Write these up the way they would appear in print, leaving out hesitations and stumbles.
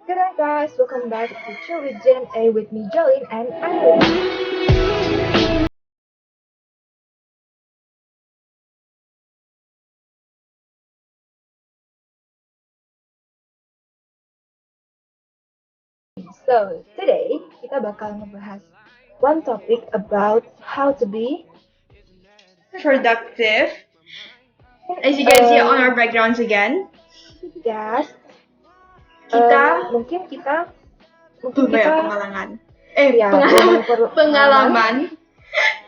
G'day guys, welcome back to Chill with Jen A with me Jolene and Emily. So today kita bakal ngebahas one topic about how to be productive. As you can see on our um, backgrounds again, yes. kita Mungkin kita banyak pengalaman. ya Pengalaman. belum Pengalaman.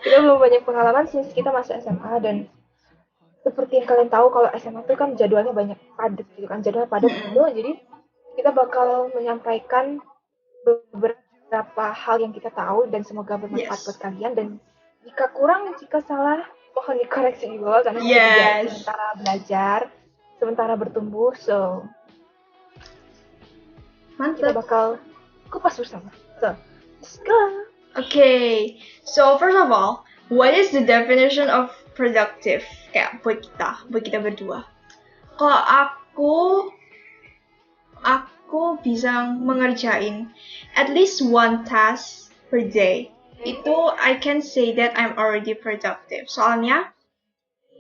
kita belum banyak pengalaman since kita masih SMA dan seperti yang kalian tahu kalau SMA itu kan jadwalnya banyak padat gitu kan jadwal padat gitu jadi kita bakal menyampaikan beberapa hal yang kita tahu dan semoga bermanfaat buat kalian dan jika salah mohon dikoreksi di bawah karena kita juga sementara belajar sementara bertumbuh so kita bakal kupas bersama so let's go. Okay, so first of all, what is the definition of productive? Kayak buat kita berdua. Kalau aku bisa mengerjain at least one task per day. Itu I can say that I'm already productive. Soalnya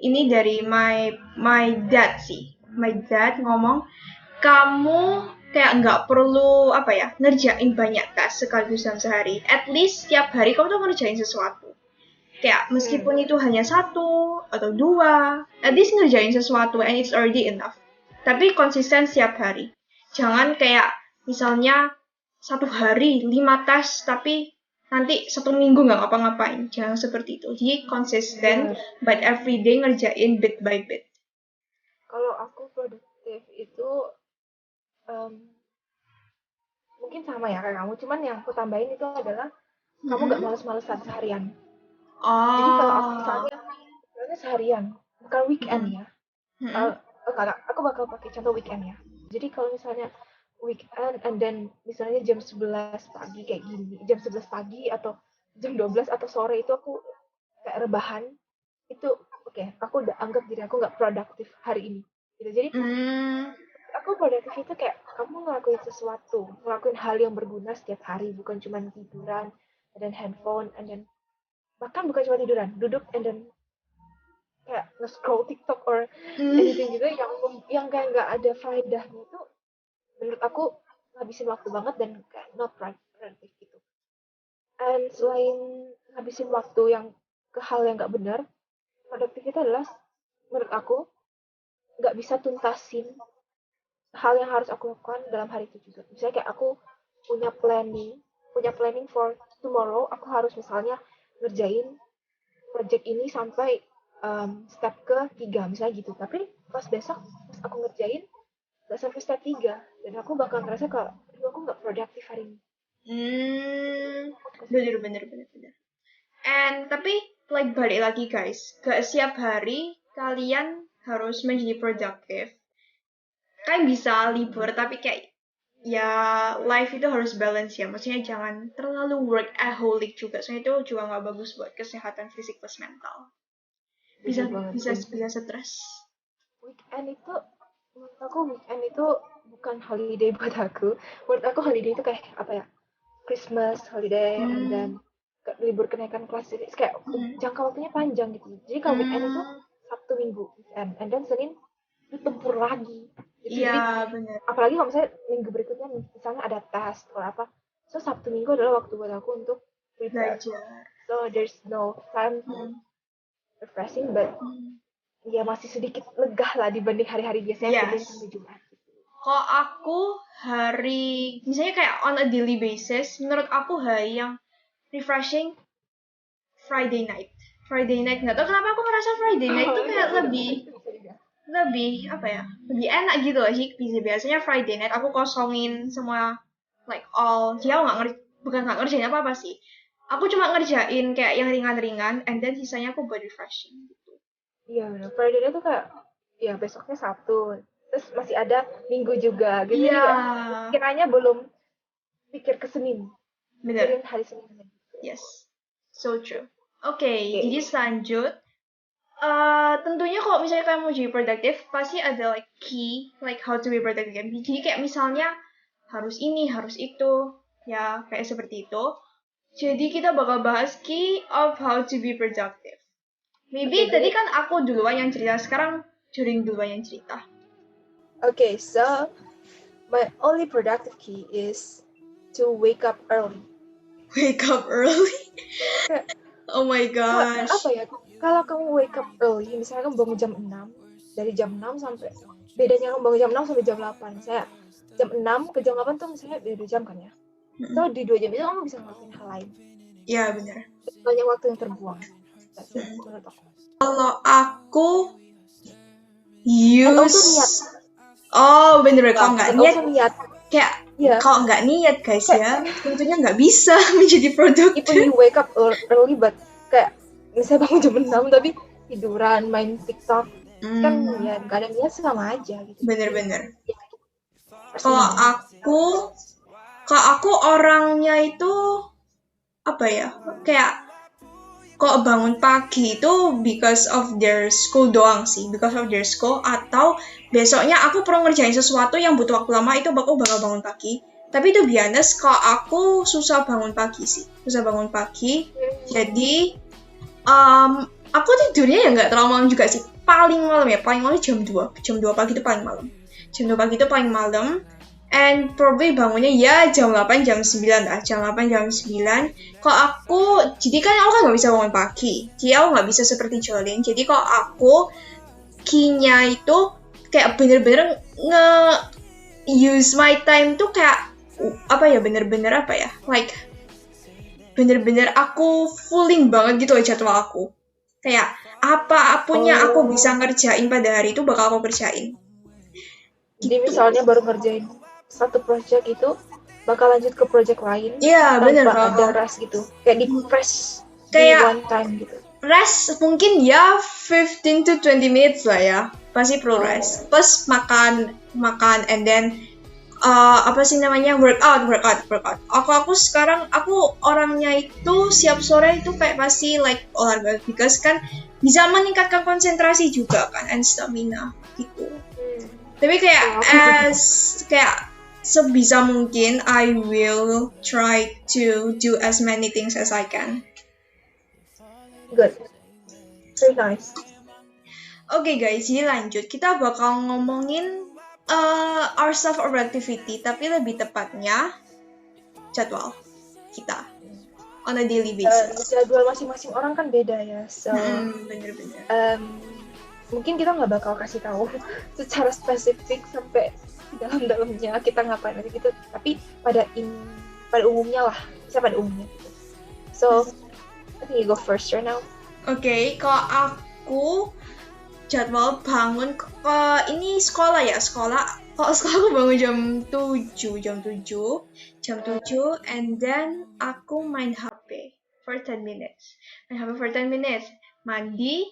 ini dari my dad sih. My dad ngomong, kamu kayak nggak perlu ngerjain banyak task sekaligus dalam sehari. At least setiap hari kamu tuh ngerjain sesuatu. Kayak meskipun itu hanya satu atau dua, at least ngerjain sesuatu and it's already enough. Tapi konsisten setiap hari. Jangan kayak misalnya satu hari 5 task tapi nanti 1 minggu nggak ngapa-ngapain. Jangan seperti itu. Jadi konsisten, but every day ngerjain bit by bit. Kalau aku produktif itu mungkin sama ya kayak kamu, cuman yang aku tambahin itu adalah kamu nggak males-malesan seharian. Jadi kalau aku misalnya seharian, bukan weekend ya. Aku bakal pakai contoh weekend ya. Jadi kalau misalnya weekend and then misalnya jam 11 pagi kayak gini, jam 11 pagi atau jam 12 atau sore itu aku kayak rebahan, itu oke, aku udah anggap diri aku nggak produktif hari ini. Gitu. Jadi aku produktif itu kayak kamu ngelakuin sesuatu, ngelakuin hal yang berguna setiap hari, bukan cuma tiduran, and then handphone, and then bahkan bukan cuma tiduran, duduk and then kayak nge-scroll TikTok or anything gitu yang kayak nggak ada faedahnya itu menurut aku ngabisin waktu banget dan kayak not productive gitu. And selain ngabisin waktu yang ke hal yang nggak benar, produktif itu adalah menurut aku nggak bisa tuntasin hal yang harus aku lakukan dalam hari itu juga. Misalnya kayak aku punya planning for tomorrow, aku harus misalnya ngerjain project ini sampai step ke-3 misalnya gitu. Tapi pas besok pas aku ngerjain nggak sampai step 3 dan aku bakal ngerasa kalau aku nggak produktif hari ini. Bener. And tapi like balik lagi guys, gak setiap hari kalian harus menjadi produktif. Kalian bisa libur tapi kayak ya life itu harus balance ya. Maksudnya jangan terlalu workaholic juga. Soalnya itu juga nggak bagus buat kesehatan fisik plus mental. Bisa stres. Weekend itu bukan holiday buat aku. Menurut aku holiday itu kayak apa ya? Christmas holiday and then libur kenaikan kelas jadi kayak jangka waktunya panjang gitu. Jadi kalau weekend itu Sabtu Minggu weekend and then Senin itu tempur lagi. Iya benar. Apalagi kalau misalnya minggu berikutnya misalnya ada tes atau apa. So Sabtu Minggu adalah waktu buat aku untuk belajar. So there's no time to refreshing but ya masih sedikit lega lah dibanding hari-hari biasanya Senin sampai Jumat. Kalau aku misalnya kayak on a daily basis, menurut aku hari yang refreshing Friday night. Nggak tahu kenapa aku ngerasa Friday night itu kayak lebih enak gitu loh sih. Biasanya Friday night aku kosongin semua like all. Jadi aku bukan nggak ngerjain apa sih. Aku cuma ngerjain kayak yang ringan-ringan, and then sisanya aku buat refreshing gitu. Iya benar. Friday night tuh kayak ya besoknya Sabtu. Terus masih ada Minggu juga gitu. Jadi kiranya belum pikir ke Senin. Bener. Hari Senin. Yes. So true. Oke, jadi selanjut tentunya kalau misalnya kamu mau jadi produktif pasti ada like key like how to be productive. Jadi kayak misalnya harus ini, harus itu. Ya, kayak seperti itu. Jadi kita bakal bahas key of how to be productive. Maybe tadi kan aku duluan yang cerita, sekarang Juring duluan yang cerita. Okay, so my only productive key is to wake up early. Wake up early? Oh my gosh. Apa ya? Kalau kamu wake up early, misalnya kamu bangun jam 6, dari jam 6 sampai bedanya kamu bangun jam 6 sampai jam 8. Saya jam 6 ke jam 8 tuh misalnya beda 2 jam kan ya. So di 2 jam itu kamu bisa ngelakuin hal lain. Iya, benar. Banyak waktu yang terbuang. Menurut aku. Kalau aku use niat. Oh, bener. Kalau nggak niat, kayak kalau nggak niat guys ya, tentunya nggak bisa menjadi produktif. Even you wake up early, but kayak misalnya bangun jam 6 tapi tiduran, main TikTok, kan ya nggak ada niat sama aja gitu. Bener. Kalau aku orangnya itu apa ya, kayak kok bangun pagi itu because of their school doang sih, because of their school, atau besoknya aku perlu ngerjain sesuatu yang butuh waktu lama, itu aku bakal bangun pagi. Tapi itu biasa, kalau aku susah bangun pagi sih, jadi aku tidurnya ya nggak terlalu malam juga sih, paling malam jam 2 pagi itu paling malam. And probably bangunnya ya jam 8, jam 9 lah. Jam 8, jam 9. Kalau aku, jadi kan aku nggak bisa bangun pagi. Jadi aku nggak bisa seperti Jolene. Jadi kalau aku, key-nya itu kayak bener-bener nge-use my time tuh kayak, bener-bener like, bener-bener aku fulling banget gitu loh jadwal aku. Kayak, apapun yang aku bisa ngerjain pada hari itu bakal aku kerjain. Jadi misalnya baru ngerjain satu project itu bakal lanjut ke project lain tanpa ada rest gitu, kayak di press di one time gitu. Rest mungkin ya 15 to 20 minutes lah ya, pasti perlu rest. Plus makan and then workout. Aku sekarang orangnya itu siap sore itu kayak pasti like olahraga, because kan bisa meningkatkan konsentrasi juga kan and stamina gitu. Tapi kayak sebisa mungkin I will try to do as many things as I can. Good. Very nice. Oke guys, jadi lanjut. Kita bakal ngomongin our self-productivity, tapi lebih tepatnya jadwal kita on a daily basis. Jadwal masing-masing orang kan beda ya, so bener. Mungkin kita nggak bakal kasih tahu secara spesifik sampai dalam-dalamnya kita ngapain aja gitu, tapi pada umumnya lah, pada umumnya gitu. So I think you go first right now. Oke, kalau aku jadwal bangun ini sekolah. Kalau sekolah aku bangun jam 7, and then aku main HP for 10 minutes. Mandi,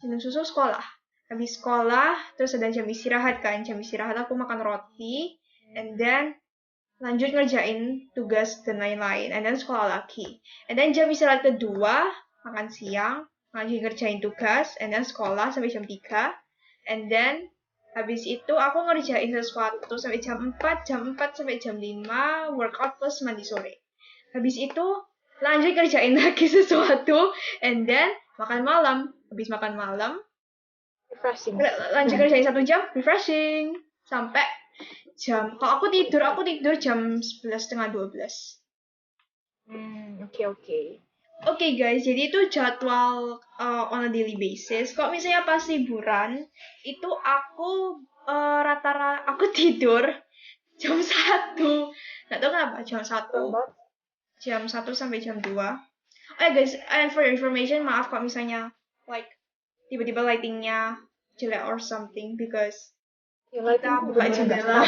minum susu, sekolah. Habis sekolah, terus ada jam istirahat kan. Jam istirahat aku makan roti, and then lanjut ngerjain tugas dan lain-lain, and then sekolah lagi. And then jam istirahat kedua, makan siang, lanjut ngerjain tugas, and then sekolah sampai jam 3. And then habis itu aku ngerjain sesuatu sampai jam 4 sampai jam 5, workout plus mandi sore. Habis itu lanjut ngerjain lagi sesuatu, and then makan malam. Habis makan malam, refreshing. Lanjut kerjain 1 jam, refreshing. Sampai kalau aku tidur jam 11:30, 12. Oke guys, jadi itu jadwal on a daily basis. Kalau misalnya pas liburan, itu aku rata-rata aku tidur jam 1. Nggak tahu kenapa, jam 1 sampai jam 2. Guys, and for your information, maaf kalau misalnya like tiba-tiba lightingnya jelek or something, because kita buka jendela.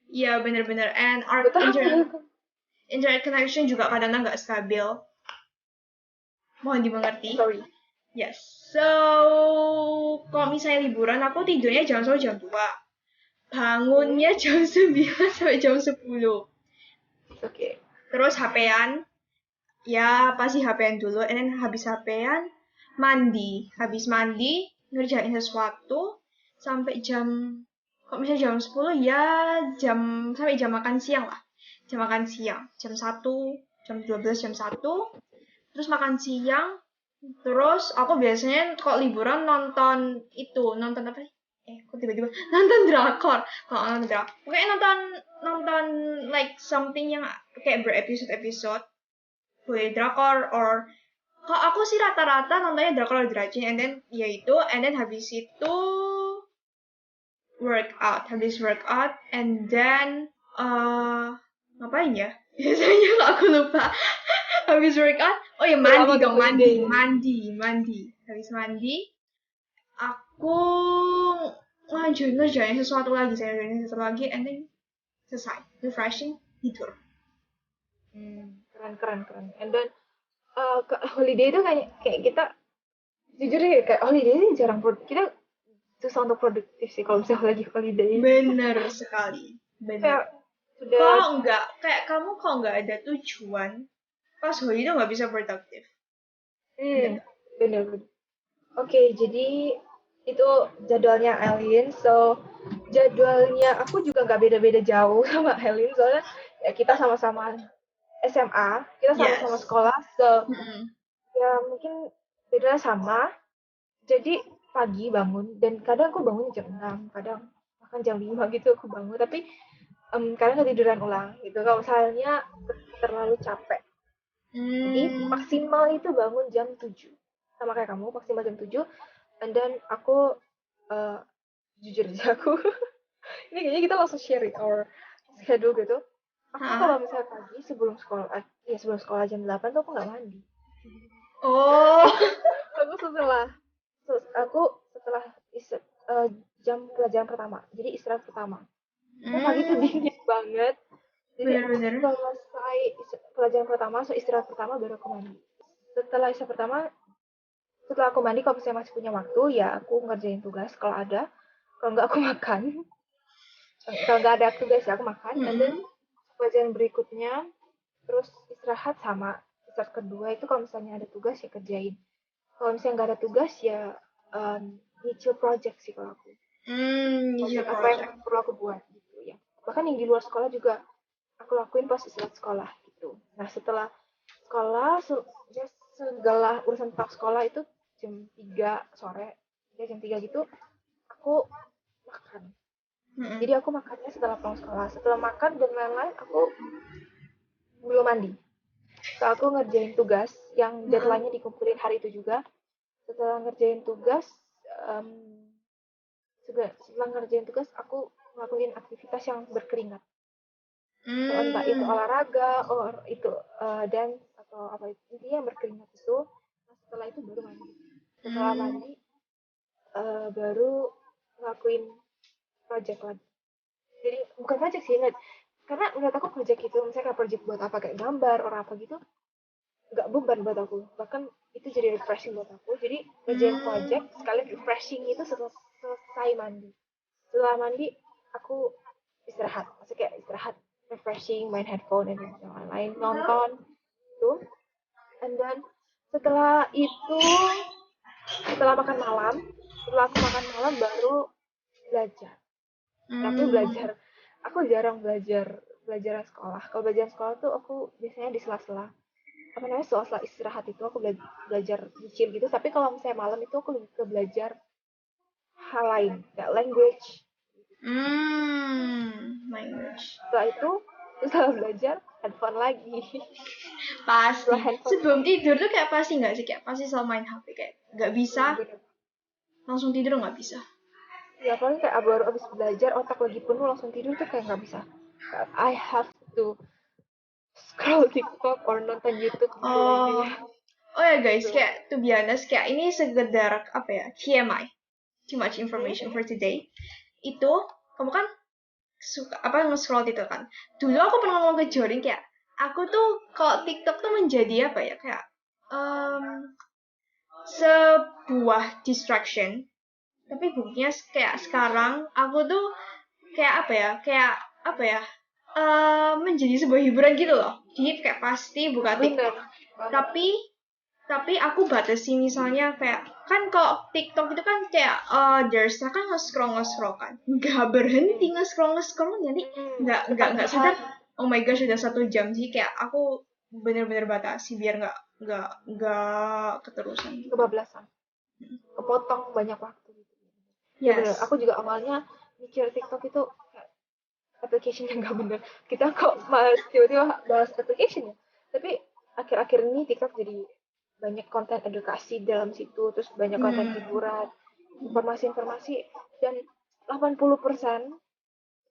Iya, bener-bener. And our internet connection juga kadang-kadang nggak stabil. Mohon dimengerti. Sorry. Yes. So, kalau misalnya liburan, aku tidurnya jam 2. Bangunnya jam 9 sampai jam 10. Oke. Terus HP-an. Ya, pasti HP-an dulu. And then habis HP-an, mandi. Habis mandi, ngerjain sesuatu sampai jam Kalau misalnya jam 10 ya sampai jam makan siang lah. Jam makan siang, jam 1, jam 12, jam 1. Terus makan siang. Terus aku biasanya kalau liburan nonton apa sih? Kok tiba-tiba nonton drakor. Kalau nonton drakor, pokoknya nonton like something yang kayak berepisode-episode. Boleh drakor or kalau aku sih rata-rata nontonnya drakor Dracing, and then habis itu habis workout, and then ngapain ya? Biasanya aku lupa. Habis workout, oh ya mandi. Habis mandi, aku ngerjain sesuatu lagi, and then selesai, refreshing, tidur. Keren. And then ke holiday itu kayak kita jujur ya kayak holiday ini jarang kita susah untuk produktif sih kalau misalnya lagi holiday. Bener sekali, bener. Kamu kalau nggak ada tujuan, pas holiday nggak bisa produktif. Bener. Oke, jadi itu jadwalnya Elin. So jadwalnya aku juga nggak beda-beda jauh sama Elin, soalnya ya kita sama-sama SMA, kita sama-sama sekolah. So ya mungkin bedanya sama. Jadi pagi bangun, dan kadang aku bangun jam 6, kadang bahkan jam 5 gitu aku bangun, tapi kadang ketiduran ulang gitu kalau misalnya terlalu capek. Jadi maksimal itu bangun jam 7, sama kayak kamu, maksimal jam 7. And then aku jujur aja aku ini kayaknya kita langsung share our schedule gitu. Aku kalau misalnya pagi sebelum sekolah jam 8 tuh aku nggak mandi. Aku setelah jam pelajaran pertama, jadi istirahat pertama. Pagi itu dingin banget. Jadi selesai pelajaran pertama, istirahat pertama baru aku mandi. Setelah aku mandi, kalau misalnya masih punya waktu, ya aku ngerjain tugas kalau ada. Kalau nggak aku makan. Kalau nggak ada tugas ya aku makan. Dan pelajaran berikutnya, terus istirahat kedua itu kalau misalnya ada tugas ya kerjain. Kalau misalnya nggak ada tugas ya nyicil project sih kalau aku. Apa yang perlu aku buat gitu ya. Bahkan yang di luar sekolah juga aku lakuin pas istirahat sekolah gitu. Nah setelah sekolah segala urusan tentang sekolah itu jam 3 sore, jam 3 gitu aku makan. Jadi aku makannya setelah pulang sekolah. Setelah makan dan lain-lain aku belum mandi. So, aku ngerjain tugas yang deadline-nya dikumpulin hari itu juga. Setelah ngerjain tugas aku ngelakuin aktivitas yang berkeringat. So, entah itu olahraga, itu dance atau apa itu, intinya yang berkeringat itu. Nah, setelah itu baru mandi. Setelah mandi baru ngelakuin project lagi. Jadi bukan project sih, karena menurut aku project itu misalnya kayak project buat apa, kayak gambar orang apa gitu, nggak beban buat aku, bahkan itu jadi refreshing buat aku. Jadi ngerjain project sekalian refreshing itu selesai mandi. Setelah mandi aku istirahat, maksudnya kayak istirahat, refreshing, main handphone dan lain-lain, nonton itu. And then setelah aku makan malam baru belajar. Tapi aku jarang belajar sekolah. Kalau belajar sekolah tuh aku biasanya di sela-sela sela-sela istirahat itu aku belajar nyicil gitu. Tapi kalau misalnya malam itu aku lebih ke belajar hal lain, kayak language. Setelah belajar handphone lagi. Pasti. Sebelum tidur tuh kayak pasti nggak sih, kayak pasti selalu main HP, kayak nggak bisa langsung tidur, nggak bisa. Ya paling kayak baru abis belajar otak lagi penuh langsung tidur tuh kayak nggak bisa. I have to scroll TikTok or nonton YouTube. Oh ya guys, kayak to be honest, kayak ini sekedar apa ya, TMI, too much information for today. Itu kamu kan suka nge-scroll itu kan. Dulu aku pernah ngomong ke Jorin kayak aku tuh kalau TikTok tuh menjadi apa ya, kayak sebuah distraction. Tapi buktinya kayak sekarang aku tuh kayak apa ya, menjadi sebuah hiburan gitu loh. Jadi kayak pasti buka TikTok. Tapi aku batasi misalnya kayak kan kok TikTok itu kan kayak there's kan nge-scroll kan, nggak berhenti nge-scroll jadi nggak sadar. Oh my gosh, sudah 1 jam sih, kayak aku bener-bener batasi biar nggak keterusan. Kebablasan. Kepotong banyak waktu gitu. Ya bener, aku juga awalnya mikir TikTok itu kayak application yang nggak bener. Kita kok malah tiba-tiba bahas application ya. Tapi akhir-akhir ini TikTok jadi banyak konten edukasi dalam situ, terus banyak konten hiburan, informasi-informasi, dan 80%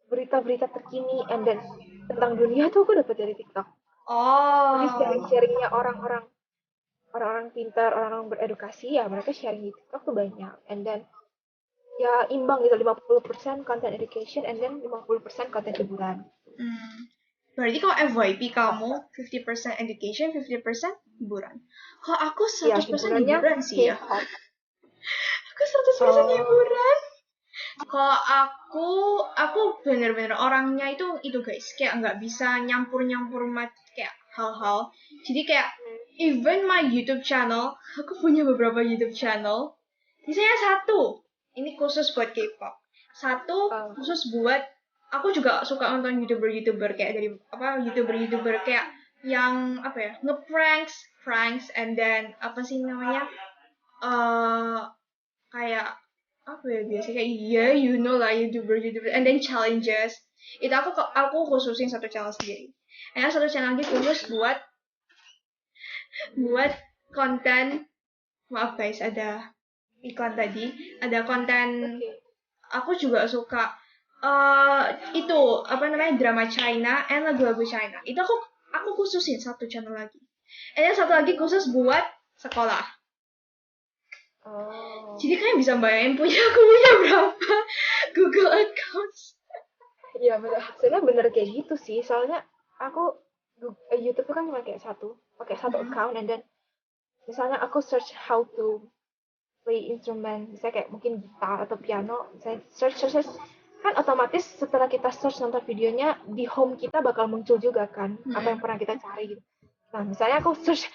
berita-berita terkini and then tentang dunia tuh aku dapat dari TikTok. Jadi sharing-sharingnya orang-orang pintar, orang-orang beredukasi, ya mereka sharing di TikTok tuh banyak. And then ya imbang gitu, 50% content education and then 50% content hiburan. Berarti kalau FYP kamu 50% education, 50% hiburan. Kalau aku 100% hiburan sih ya. Aku 100% hiburan. Kalau aku bener-bener orangnya itu guys, kayak nggak bisa nyampur-nyampur kayak hal-hal. Jadi kayak even my YouTube channel, aku punya beberapa YouTube channel. Misalnya satu, ini khusus buat K-pop. Satu khusus buat, aku juga suka nonton YouTuber kayak dari YouTuber kayak yang apa ya, pranks and then apa sih namanya? Kayak apa ya biasanya kayak you know lah YouTuber and then challenges. Itu aku khususin satu channel sendiri. Ada satu channel lagi khusus buat konten. Maaf guys, ada iklan tadi. Ada konten. Aku juga suka itu apa namanya, drama China and lagu-lagu China. Itu aku khususin satu channel lagi. Ada satu lagi khusus buat sekolah. Jadi kalian bisa bayangin aku punya berapa Google accounts. Iya benar, sebenarnya bener kayak gitu sih. Soalnya aku YouTube tuh kan cuma kayak pakai satu account, and then misalnya aku search how to play instrument, misalnya kayak mungkin gitar atau piano, misalnya search kan otomatis setelah kita search nonton videonya di home kita bakal muncul juga kan apa yang pernah kita cari gitu. Nah misalnya aku search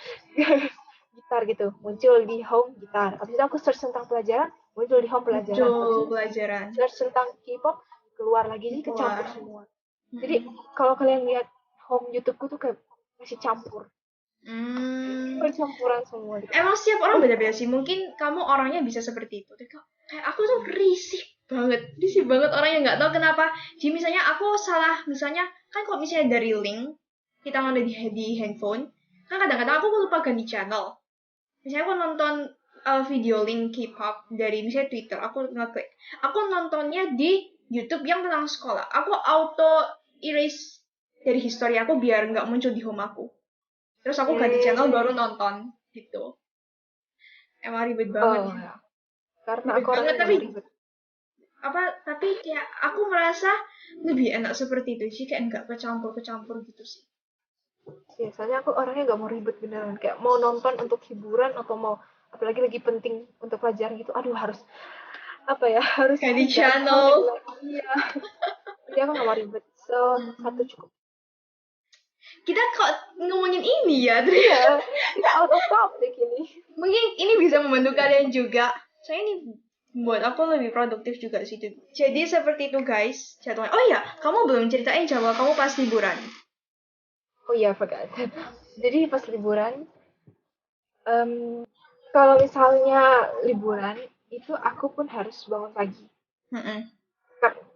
gitar gitu, muncul di home gitar. Habis itu aku search tentang pelajaran, muncul di home pelajaran. Search tentang K-pop, keluar lagi, jadi kecampur semua. Jadi kalau kalian lihat home YouTube-ku tuh kayak masih campur. Percampuran semua. Emang setiap orang beda-beda sih. Mungkin kamu orangnya bisa seperti itu. Kayak aku tuh risih banget orangnya, nggak tahu kenapa. Jadi misalnya aku salah, misalnya kan kalau misalnya dari link kita nonton di handphone, kan kadang-kadang aku lupa ganti channel. Misalnya aku nonton video link K-pop dari misalnya Twitter, aku ngeklik. Aku nontonnya di YouTube yang tentang sekolah. Aku auto erase dari history aku biar nggak muncul di home aku. Terus aku ganti channel baru nonton gitu. Emang ribet banget. Ya. Karena aku orangnya ribet. Tapi kayak aku merasa lebih enak seperti itu sih, kayak nggak kecampur gitu sih. Biasanya aku orangnya nggak mau ribet beneran, kayak mau nonton untuk hiburan atau mau apalagi lagi penting untuk pelajaran gitu, aduh harus ganti channel. Iya. Jadi aku nggak mau ribet, satu cukup. Kita kok ngomongin ini ya, Iya, kita out of topic ini. Mungkin ini bisa membantu kalian juga. Soalnya ini buat aku lebih produktif juga sih. Jadi seperti itu guys jadwalnya. Oh iya, kamu belum ceritain jadwal kamu pas liburan. Oh iya, forgot. Jadi pas liburan, kalau misalnya liburan itu aku pun harus bangun pagi.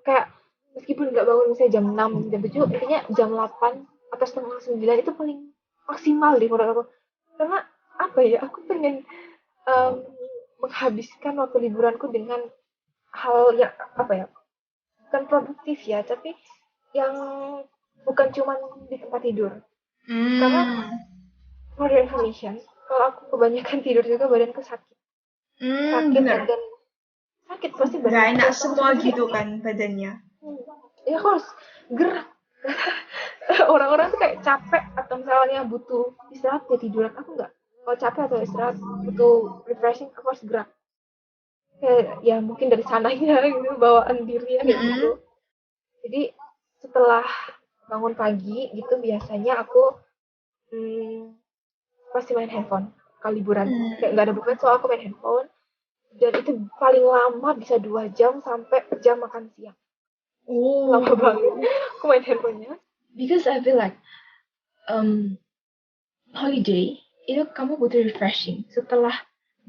Kayak meskipun nggak bangun misalnya jam 6, jam 7, intinya jam 8 atau setengah 9 itu paling maksimal di menurut aku. Karena apa ya, aku pengen menghabiskan waktu liburanku dengan hal yang apa ya, bukan produktif ya, tapi yang bukan cuma di tempat tidur. Karena for your information, kalau aku kebanyakan tidur juga badanku sakit. Sakit dan sakit pasti badan. Gak enak semua gitu kan badannya. Ya aku harus gerak. Orang-orang tuh kayak capek atau misalnya butuh istirahat ya tiduran, aku nggak. Kalau capek atau istirahat butuh refreshing, aku harus gerak. Ya mungkin dari sananya gitu, bawaan dirinya kayak gitu. Jadi setelah bangun pagi gitu biasanya aku pasti main handphone. kalau liburan. Kayak nggak ada beban, so aku main handphone. Dan itu paling lama bisa 2 jam sampai jam makan siang. Lama banget aku main handphonenya. Because I feel like holiday itu kamu butuh refreshing. Setelah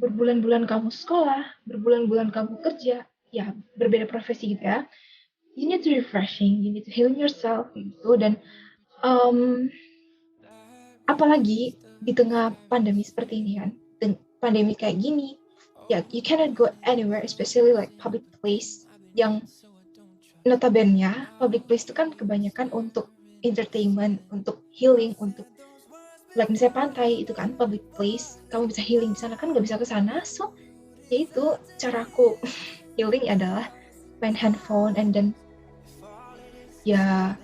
berbulan-bulan kamu sekolah, berbulan-bulan kamu kerja, ya berbeda profesi gitu ya. You need to refreshing, you need to healing yourself gitu. Dan apalagi di tengah pandemi seperti ini kan, dan pandemi kayak gini, ya you cannot go anywhere, especially like public place yang notabene public place itu kan kebanyakan untuk entertainment, untuk healing, untuk like misalnya pantai itu kan public place, kamu bisa healing di sana kan nggak bisa ke sana, so yaitu caraku healing adalah main handphone and then ya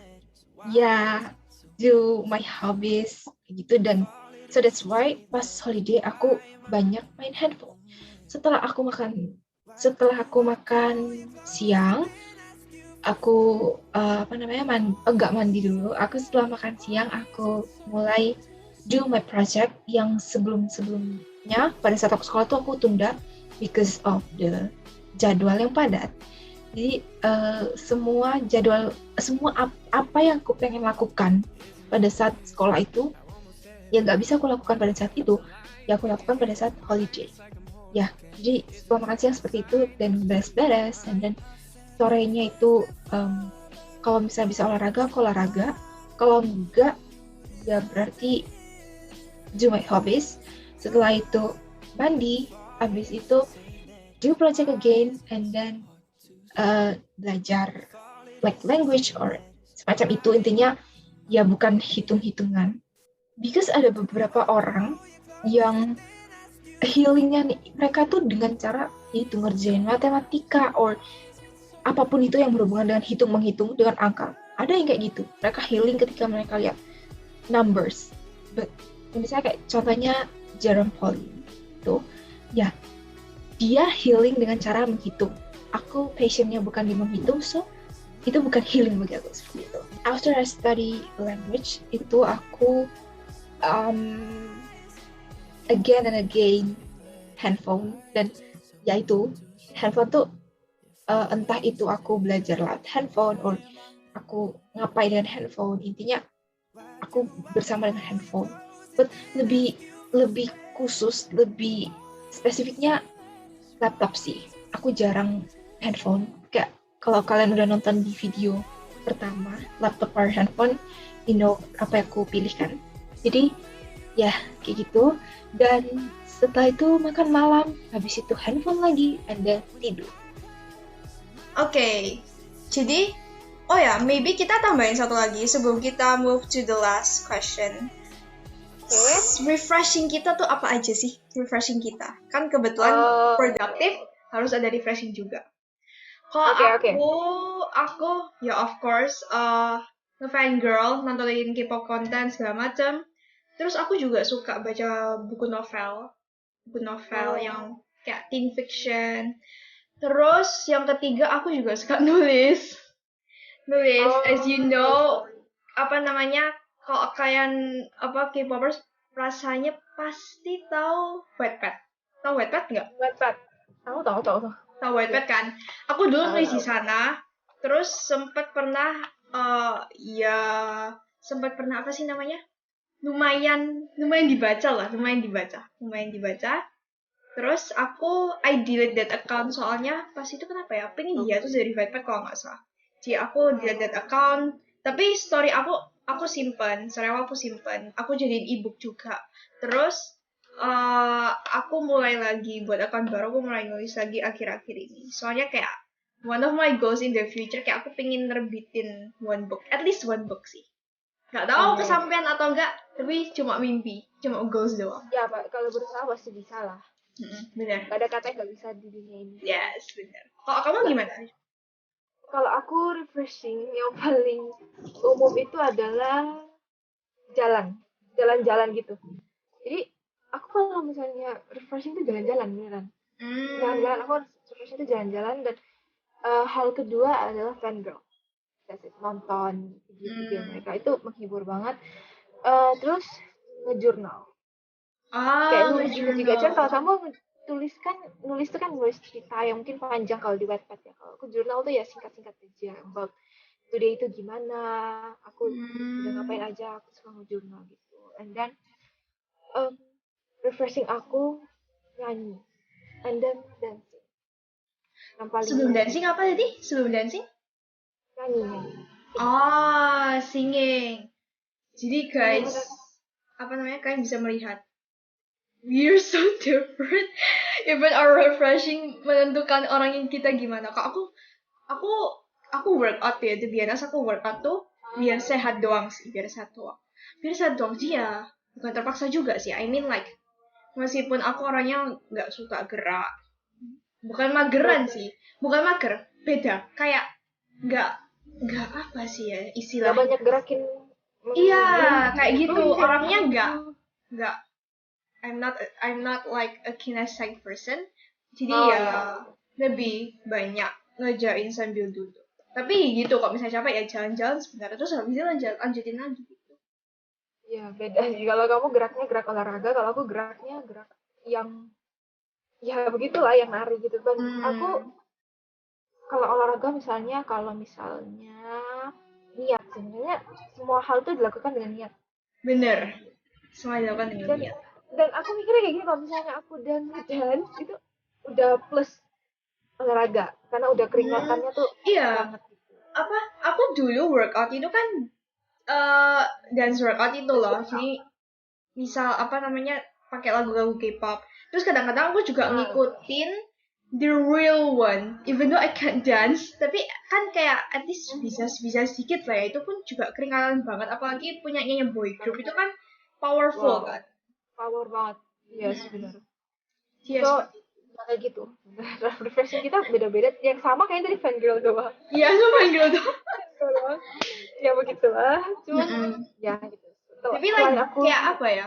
do my hobbies gitu. Dan so that's why pas holiday aku banyak main handphone. Setelah aku makan siang, aku enggak mandi dulu. Aku setelah makan siang aku mulai do my project yang sebelumnya pada saat aku sekolah tuh aku tunda because of the jadwal yang padat. Jadi semua apa yang aku pengen lakukan pada saat sekolah itu yang nggak bisa aku lakukan pada saat itu, ya aku lakukan pada saat holiday. Ya, jadi setelah makan siang seperti itu dan beres-beres, dan sorenya itu kalau misalnya bisa olahraga, aku olahraga. Kalau enggak, ya berarti do my hobbies. Setelah itu mandi, habis itu do project again, and then belajar like language or semacam itu. Intinya ya bukan hitung-hitungan. Because ada beberapa orang yang healingnya nih, mereka tuh dengan cara itu ngerjain matematika or apapun itu yang berhubungan dengan hitung-menghitung dengan angka. Ada yang kayak gitu, mereka healing ketika mereka lihat numbers. But misalnya kayak contohnya Jerome Pauline tuh, ya dia healing dengan cara menghitung. Aku passionnya bukan di menghitung, so itu bukan healing bagi aku seperti itu. After I study language, itu aku again and again handphone. Dan ya itu handphone tuh entah itu aku belajar lewat handphone or aku ngapain dengan handphone, intinya aku bersama dengan handphone. But lebih khusus, lebih spesifiknya laptop sih. Aku jarang handphone. Kayak kalau kalian udah nonton di video pertama laptop or handphone, you know apa yang aku pilih kan. Jadi ya kayak gitu. Dan setelah itu makan malam, habis itu handphone lagi, and then tidur. Oke, jadi maybe kita tambahin satu lagi sebelum kita move to the last question. Refreshing kita tuh apa aja sih? Refreshing kita kan kebetulan produktif, harus ada refreshing juga. Kalau aku ya of course ngefan girl, nontonin K-pop content segala macam. Terus aku juga suka baca buku novel yang kayak teen fiction. Terus yang ketiga aku juga suka nulis. As you know, kalau kalian K-popers rasanya pasti tahu Wattpad. Tahu Wattpad nggak? Wattpad. Tahu. Tahu Wattpad kan? Aku dulu nulis di sana. Terus sempat pernah apa sih namanya? Lumayan dibaca. Terus I delete that account soalnya pas itu kenapa ya? Pengen hiatus dari Wattpad kalau nggak salah. Jadi aku delete that account. Tapi story aku simpen. Aku jadiin ebook juga. Terus aku mulai lagi buat account baru. Aku mulai nulis lagi akhir-akhir ini. Soalnya kayak one of my goals in the future kayak aku pengen nerbitin at least one book sih. Gak tahu kesampaian atau enggak, tapi cuma mimpi, cuma goals doang. Ya, Pak, kalau berusaha pasti bisa lah. Benar. Gak ada kata yang gak bisa di dunia ini. Yes, benar. Kalau kamu gimana? Kalau aku refreshing yang paling umum itu adalah jalan-jalan gitu. Jadi aku kalau misalnya refreshing itu jalan-jalan beneran. Jalan-jalan, aku refreshing itu jalan-jalan. Dan hal kedua adalah fangirl. Nonton video-video mereka itu menghibur banget. Terus ngejurnal. Kayak juga kan journal. kalau kamu nulis tuh kan nulis cerita yang mungkin panjang kalau di Wattpad ya. Kalau aku jurnal tuh ya singkat-singkat aja about today itu gimana, aku udah ngapain aja, aku suka ngejurnal gitu. And then um, refreshing aku nyanyi, and then dancing. Yang paling Sebelum dancing apa tadi? Sebelum dancing? nyanyi. Singing. Jadi guys, Bener-bener apa namanya, kalian bisa melihat we're so different. Even our refreshing menentukan orang yang kita gimana. Kak, aku workout ya. Itu biasa aku workout tuh biar sehat doang sih, biar sehat doang. Biar sehat doang sih ya. Bukan terpaksa juga sih. I mean like meskipun aku orangnya nggak suka gerak. Bukan mageran sih. Bukan mager. Beda. Kayak nggak nggak apa sih ya gak istilahnya. banyak gerakin Iya, kayak gitu. gitu. Orangnya nggak I'm not like a kinesthetic person. Jadi ya Ya. lebih banyak ngejain sambil duduk. Tapi gitu kok misalnya capek ya jalan-jalan sebentar terus habis itu lanjutin lagi gitu. Ya beda sih. Kalau kamu geraknya gerak olahraga, kalau aku geraknya gerak yang ya begitulah yang nari gitu kan. Aku kalau olahraga misalnya niat sebenarnya semua hal itu dilakukan dengan niat. Bener. Semua dilakukan dengan Dan niat. dan aku mikirnya kayak gini, kalau misalnya aku dance itu udah plus olahraga karena udah keringatannya tuh Iya. banget gitu. Apa? Aku dulu workout itu kan dance workout itu loh. Jadi misal apa namanya pakai lagu-lagu K-pop. Terus kadang-kadang aku juga ngikutin the real one. Even though I can't dance, tapi kan kayak at least bisa sedikit lah ya. Itu pun juga keringanan banget. Apalagi punyanya yang boy group itu kan powerful kan. Power banget. Yes, benar. Iya So, seperti kayak gitu. Refreshing kita beda-beda. Yang sama kayak dari fangirl doang. iya sama gitu. Ya begitulah. Cuman ya gitu. Tapi like kayak apa ya?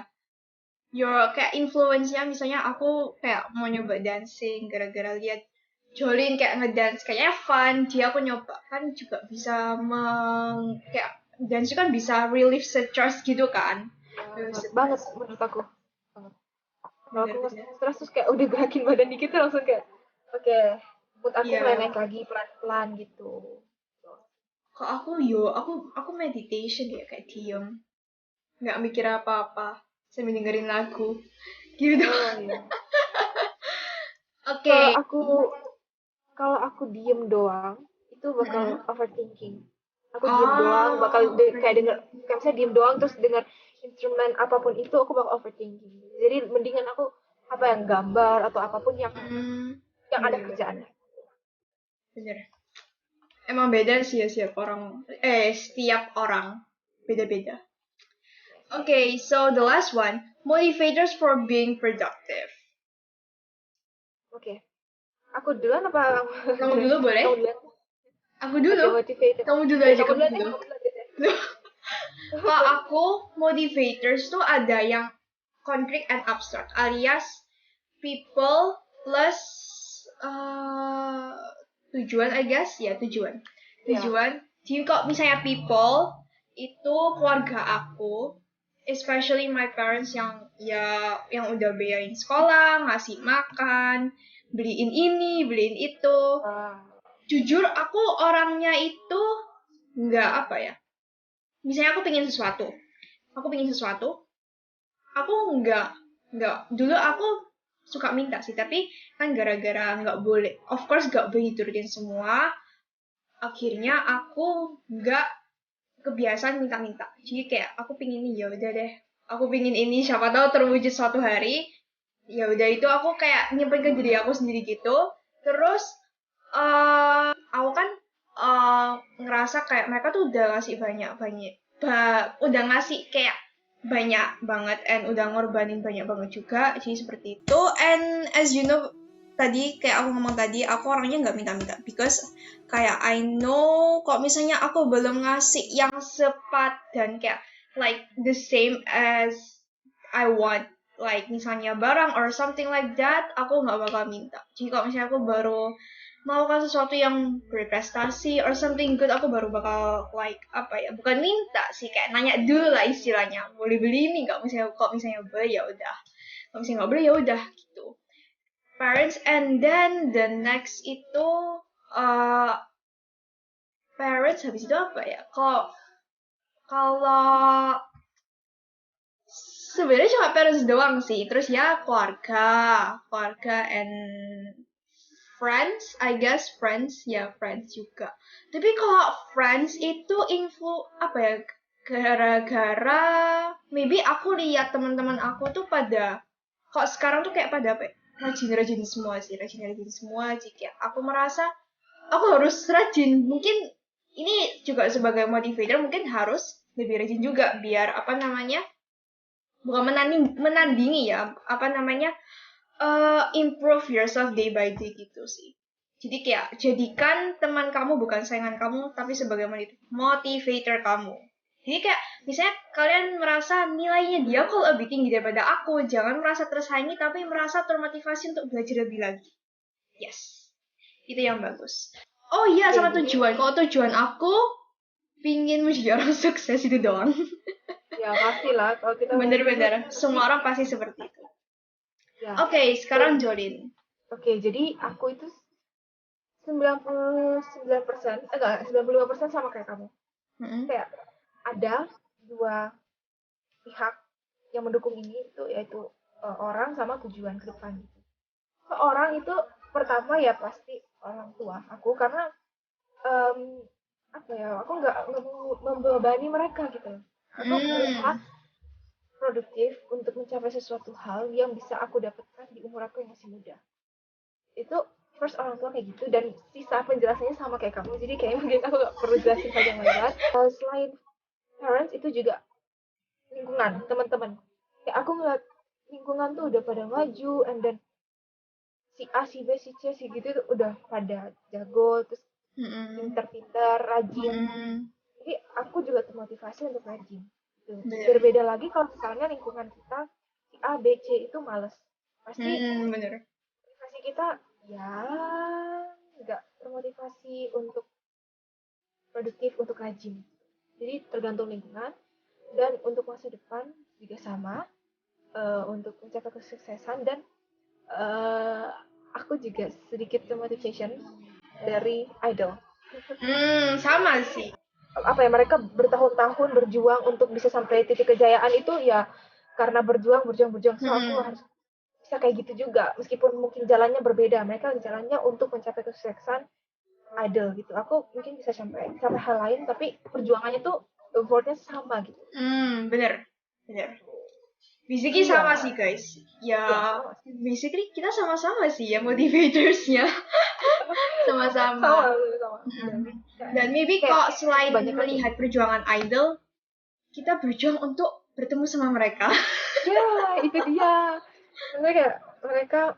Your kayak influence-nya misalnya aku kayak mau nyoba dancing gara-gara lihat Jolin kayak ngedance kayaknya fun, dia aku nyoba kan juga bisa kayak dance kan bisa relieve stress gitu kan. Banget menurut aku. Kalau aku stres terus kayak udah gerakin badan dikit tuh langsung kayak oke, mood aku mulai naik lagi pelan-pelan gitu. Kok aku meditation ya kayak diem, nggak mikir apa-apa sambil dengerin lagu gitu. Oke. Kalau aku diem doang itu bakal overthinking. Aku diem doang bakal kayak denger, kayak misalnya diem doang terus denger instrumen apapun itu aku bakal overthinking. Jadi mendingan aku apa yang gambar atau apapun yang ada kerjaannya. Bener. Emang beda sih ya setiap orang beda-beda. Okay, so the last one, motivators for being productive. Oke. Aku duluan apa? Kamu dulu boleh? Kamu duluan. Aku dulu. Kamu dulu aja, kamu dulu. Kalau aku, motivators tuh ada yang concrete and abstract, alias people plus tujuan, I guess. Ya, tujuan. Jadi kalau misalnya people, itu keluarga aku, especially my parents yang udah bayarin sekolah, ngasih makan, beliin ini, beliin itu. Jujur aku orangnya itu nggak apa ya. Misalnya aku pengen sesuatu, aku nggak dulu aku suka minta sih, tapi kan gara-gara nggak boleh, of course nggak boleh diturutin semua, akhirnya aku nggak kebiasaan minta-minta. Jadi kayak aku pingin ini ya udah deh, aku pingin ini siapa tahu terwujud suatu hari, ya udah itu aku kayak nyimpen ke diri aku sendiri gitu. Terus aku kan ngerasa kayak mereka tuh udah ngasih udah ngasih kayak banyak banget and udah ngorbanin banyak banget juga, jadi seperti itu. And as you know tadi kayak aku ngomong tadi, aku orangnya nggak minta-minta because kayak I know kok misalnya aku belum ngasih yang sepadan kayak like the same as I want, like misalnya barang or something like that, aku nggak bakal minta. Jadi kalau misalnya aku baru melakukan sesuatu yang berprestasi or something good, aku baru bakal like apa ya, bukan minta sih, kayak nanya dulu lah istilahnya, boleh beli ini nggak, misalnya kok misalnya boleh ya udah. kalau misalnya nggak boleh ya udah gitu. Parents, and then the next itu uh, parents, habis itu apa ya? Kalau sebenarnya cuma parents doang sih. Terus ya keluarga and friends, I guess friends, ya friends juga. Tapi kalau friends itu apa ya? Gara-gara maybe aku lihat teman-teman aku tuh pada kok sekarang tuh kayak pada apa ya, rajin-rajin semua sih, rajin-rajin semua sih. Kayak aku merasa aku harus rajin. Mungkin ini juga sebagai motivator, mungkin harus lebih rajin juga biar apa namanya, bukan menandingi ya, apa namanya, improve yourself day by day gitu sih. Jadi kayak jadikan teman kamu bukan saingan kamu, tapi sebagai motivator kamu. Jadi kayak misalnya kalian merasa nilainya dia kok lebih tinggi daripada aku, jangan merasa tersaingi tapi merasa termotivasi untuk belajar lebih lagi. Yes, itu yang bagus. Oh iya, sama tujuan. Kalau tujuan aku pingin menjadi orang sukses itu doang. Ya pastilah kalau kita bener-bener semua orang pasti seperti itu. Ya. Oke, sekarang Jolin. Oke, jadi aku itu 99%, enggak, 95% sama kayak kamu. Kayak ada dua pihak yang mendukung ini, itu yaitu orang sama tujuan ke depan. Orang itu pertama ya pasti orang tua aku, karena apa ya, aku nggak membebani mereka gitu. Aku berusaha produktif untuk mencapai sesuatu hal yang bisa aku dapatkan di umur aku yang masih muda. Itu first orang tua kayak gitu, dan sisa penjelasannya sama kayak kamu, jadi kayaknya mungkin aku gak perlu jelasin panjang lebar. Selain parents itu juga lingkungan, teman-teman. Kayak aku ngeliat lingkungan tuh udah pada maju, and then si A, si B, si C, si gitu tuh udah pada jago, terus pinter-pinter, rajin. Jadi aku juga termotivasi untuk rajin. Gitu. Berbeda lagi kalau misalnya lingkungan kita si A, B, C itu males. Pasti motivasi kita ya nggak termotivasi untuk produktif, untuk rajin. Jadi tergantung lingkungan, dan untuk masa depan juga sama, untuk mencapai kesuksesan. Dan aku juga sedikit motivation dari idol. Sama sih. Apa ya, mereka bertahun-tahun berjuang untuk bisa sampai titik kejayaan itu ya karena berjuang. So aku harus bisa kayak gitu juga, meskipun mungkin jalannya berbeda. Mereka jalannya untuk mencapai kesuksesan, idol gitu. Aku mungkin bisa sampai hal lain, tapi perjuangannya tuh effortnya sama gitu. Bener. Basically sama sih guys. Ya, basically kita sama-sama sih ya motivatorsnya. Sama-sama. Dan maybe kok selain melihat perjuangan idol, kita berjuang untuk bertemu sama mereka. Ya, itu dia. Mereka mereka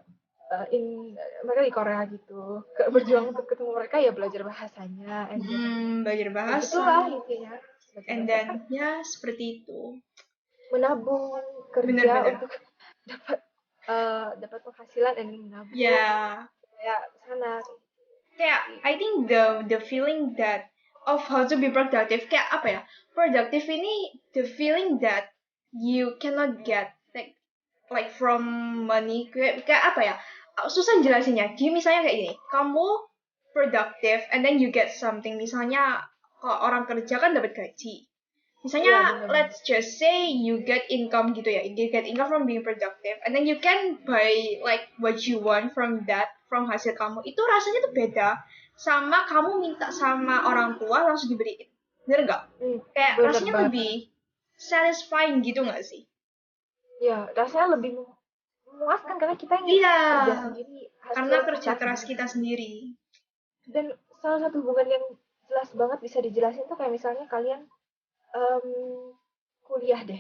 di Korea gitu. Berjuang untuk ketemu mereka, ya belajar bahasanya. Belajar bahasa. Itulah intinya. And then ya seperti itu. Menabung, kerja untuk dapat penghasilan dan menabung. Ya. Ya sana. Kayak I think the feeling that of how to be productive, kayak apa ya? Productive ini the feeling that you cannot get like from money. Kayak apa ya? Susah jelasinnya. Jadi misalnya kayak gini, kamu productive and then you get something. Misalnya kalau orang kerja kan dapat gaji. Misalnya, let's just say you get income gitu ya, you get income from being productive, and then you can buy like what you want from that, from hasil kamu. Itu rasanya tuh beda sama kamu minta sama orang tua langsung dibeliin. Bener nggak? Kayak rasanya lebih satisfying gitu nggak sih? Ya, rasanya lebih memuaskan karena kita ingin kerja sendiri. Karena kerja keras kita sendiri. Dan salah satu hubungan yang jelas banget bisa dijelasin tuh kayak misalnya kalian kuliah deh.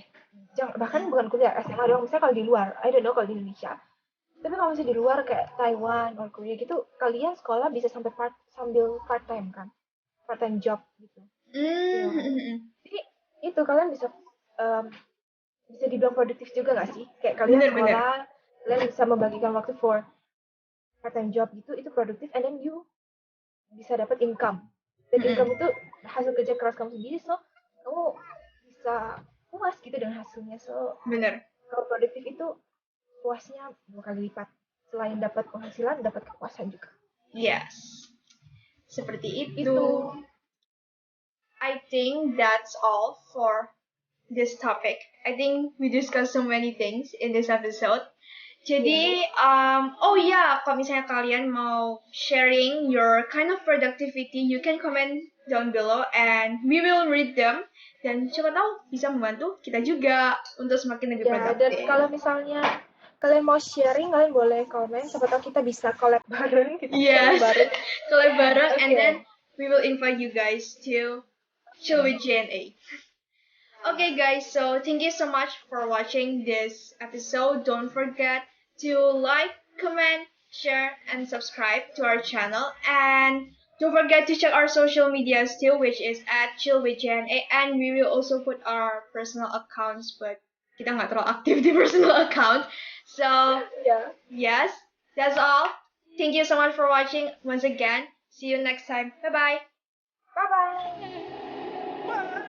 Bahkan bukan kuliah, SMA doang. Misalnya kalau di luar, I don't know kalau di Indonesia. Tapi kalau misalnya di luar kayak Taiwan atau Korea gitu, kalian sekolah bisa sambil part time kan, part time job gitu. Jadi itu kalian bisa dibilang produktif juga nggak sih? Kayak kalian sekolah, kalian bisa membagikan waktu for part time job gitu, itu produktif, and then you bisa dapat income. Dan income itu hasil kerja keras kamu sendiri, so kamu bisa puas gitu dengan hasilnya. So kalau produktif itu puasnya 2 kali lipat. Selain dapat penghasilan, dapat kepuasan juga. Yes. Seperti itu. I think that's all for this topic. I think we discussed so many things in this episode. Jadi, oh ya, kalau misalnya kalian mau sharing your kind of productivity, you can comment down below and we will read them. Dan siapa tahu bisa membantu kita juga untuk semakin lebih produktif. Dan kalau misalnya kalian mau sharing, kalian boleh komen. Siapa tahu kita bisa collab bareng. Yes, collab bareng, and then we will invite you guys to Chill with JNA. Okay, guys, so thank you so much for watching this episode. Don't forget to like, comment, share, and subscribe to our channel. And don't forget to check our social medias too, which is at Chill with JNA. And we will also put our personal accounts, but kita nggak terlalu aktif di personal account. So, yes, that's all. Thank you so much for watching once again. See you next time. Bye-bye. Bye-bye.